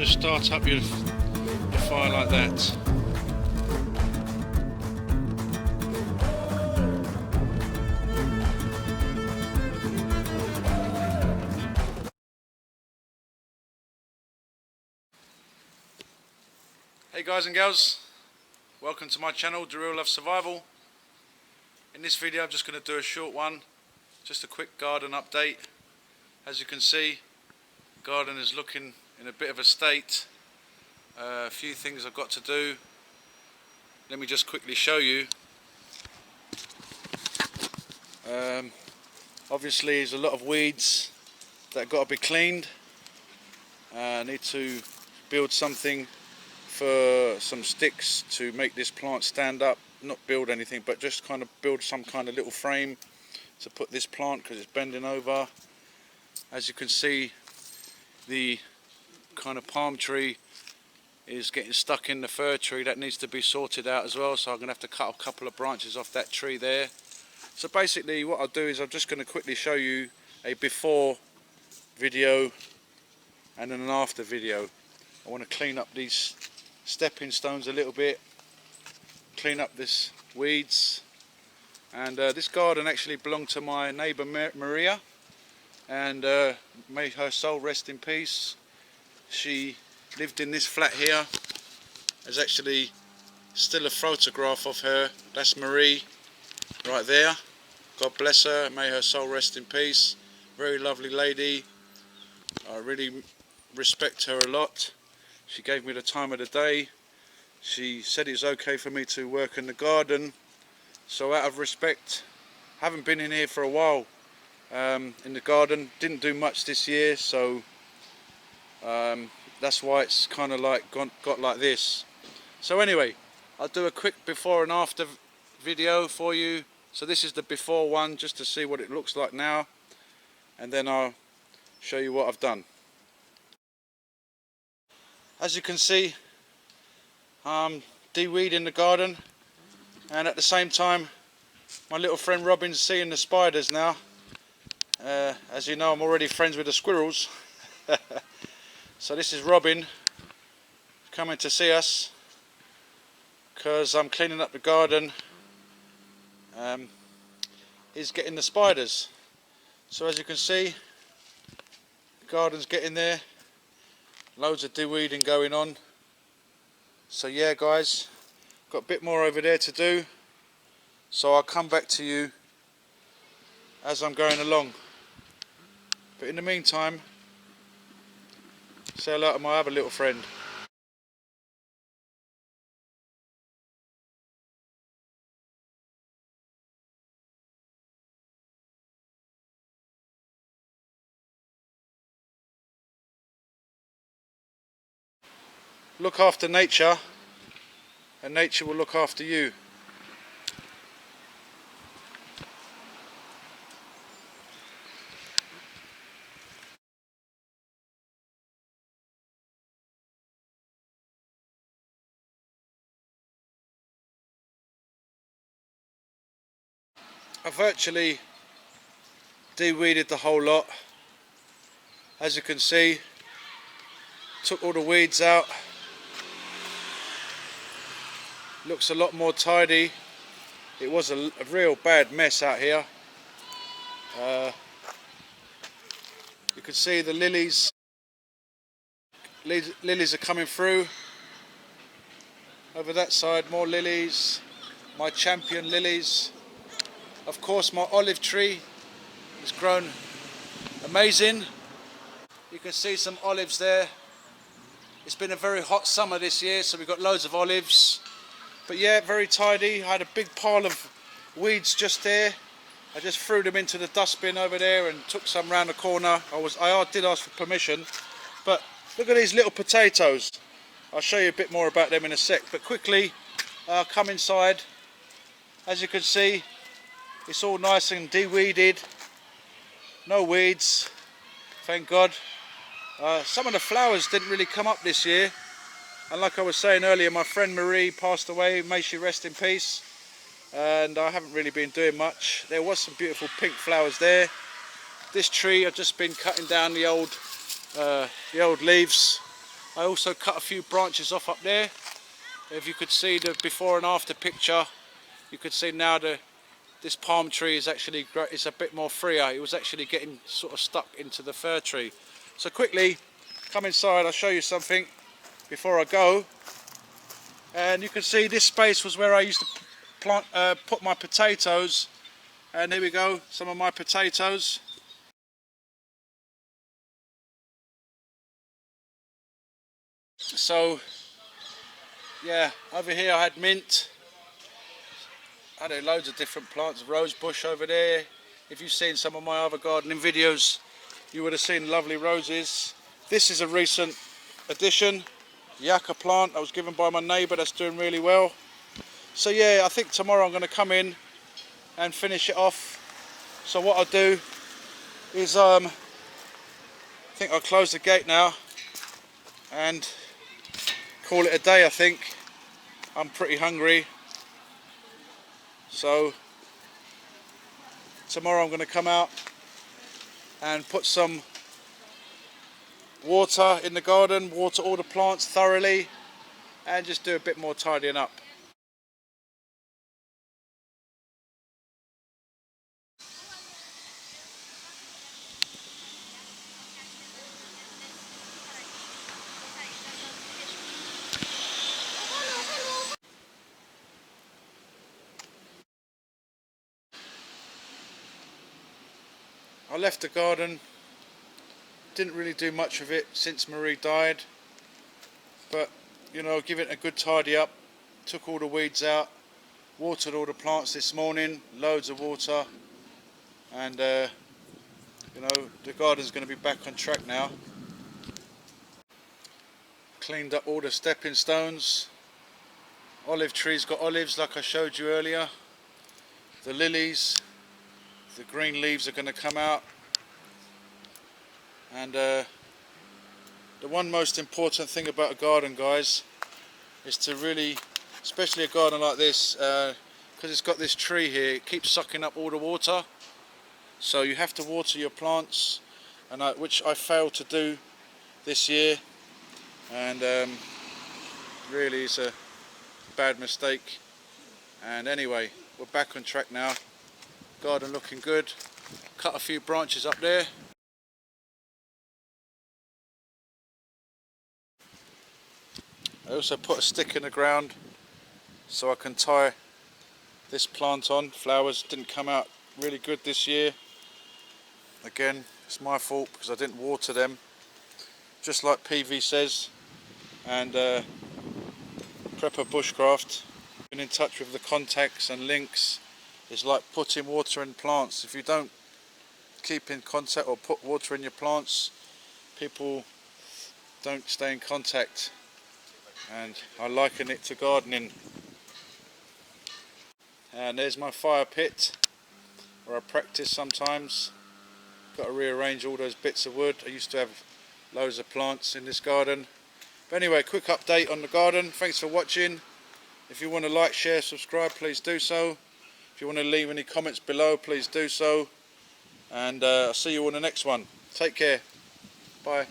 just start up your fire like that. Hey guys and girls, welcome to my channel, The Real Love Survival. In this video I'm just going to do a short one, just a quick garden update. As you can see, the garden is looking in a bit of a state. A few things I've got to do. Let me just quickly show you. Obviously there's a lot of weeds that got to be cleaned. I need to build something for some sticks to make this plant stand up. Not build anything, but just kind of build some kind of little frame to put this plant because it's bending over. As you can see, the kind of palm tree is getting stuck in the fir tree. That needs to be sorted out as well, so I'm going to have to cut a couple of branches off that tree there. So basically what I'll do is I'm just going to quickly show you a before video and then an after video. I want to clean up these stepping stones a little bit, clean up this weeds, and this garden actually belonged to my neighbour Maria, and may her soul rest in peace. She lived in this flat here. There's actually still a photograph of her. That's Marie right there. God bless her, may her soul rest in peace. Very lovely lady. I really respect her a lot. She gave me the time of the day. She said it's okay for me to work in the garden. So out of respect, haven't been in here for a while in the garden. Didn't do much this year, so that's why it's kind of like got like this. So anyway, I'll do a quick before and after video for you. So this is the before one, just to see what it looks like now, and then I'll show you what I've done. As you can see, I'm de-weeding the garden, and at the same time my little friend Robin's seeing the spiders now. As you know, I'm already friends with the squirrels. So this is Robin coming to see us because I'm cleaning up the garden. He's getting the spiders. So as you can see, the garden's getting there. Loads of de-weeding going on. So yeah guys, got a bit more over there to do, so I'll come back to you as I'm going along. But in the meantime, say hello to my other little friend. Look after nature, and nature will look after you. I virtually de-weeded the whole lot. As you can see, took all the weeds out. Looks a lot more tidy. It was a real bad mess out here. You can see the lilies are coming through. Over that side, more lilies, my champion lilies. Of course, my olive tree has grown amazing. You can see some olives there. It's been a very hot summer this year, so we've got loads of olives. But yeah, very tidy. I had a big pile of weeds just there. I just threw them into the dustbin over there and took some round the corner. I did ask for permission. But look at these little potatoes. I'll show you a bit more about them in a sec. But quickly, come inside. As you can see, it's all nice and de-weeded. No weeds, thank God. Some of the flowers didn't really come up this year. And like I was saying earlier, my friend Marie passed away, may she rest in peace. And I haven't really been doing much. There was some beautiful pink flowers there. This tree, I've just been cutting down the old leaves I also cut a few branches off up there. If you could see the before and after picture, you could see now this palm tree is actually is a bit more freer. It was actually getting sort of stuck into the fir tree. So quickly, come inside, I'll show you something before I go. And you can see this space was where I used to put my potatoes. And here we go, some of my potatoes. So yeah, over here I had mint. I had loads of different plants, rose bush over there. If you've seen some of my other gardening videos, you would have seen lovely roses. This is a recent addition, yucca plant that was given by my neighbour that's doing really well. So yeah, I think tomorrow I'm going to come in and finish it off. So what I'll do is I think I'll close the gate now and call it a day. I think I'm pretty hungry, so tomorrow I'm going to come out and put some water in the garden, water all the plants thoroughly, and just do a bit more tidying up. I left the garden, didn't really do much of it since Marie died, but you know, give it a good tidy up, took all the weeds out, watered all the plants this morning, loads of water, and you know, the garden's going to be back on track now. Cleaned up all the stepping stones, olive trees got olives like I showed you earlier, the lilies, the green leaves are going to come out, and the one most important thing about a garden, guys, is to really, especially a garden like this, because it's got this tree here, it keeps sucking up all the water, so you have to water your plants, and which I failed to do this year, and really it's a bad mistake. And anyway, we're back on track now, garden looking good, cut a few branches up there. I also put a stick in the ground so I can tie this plant on. Flowers didn't come out really good this year. Again, it's my fault because I didn't water them, just like PV says, and Prepper Bushcraft. Been in touch with the contacts and links. It's like putting water in plants. If you don't keep in contact or put water in your plants, people don't stay in contact, and I liken it to gardening. And there's my fire pit where I practice sometimes. Got to rearrange all those bits of wood. I used to have loads of plants in this garden. But anyway, quick update on the garden. Thanks for watching. If you want to like, share, subscribe, please do so. If you want to leave any comments below, please do so. And I'll see you on the next one. Take care. Bye.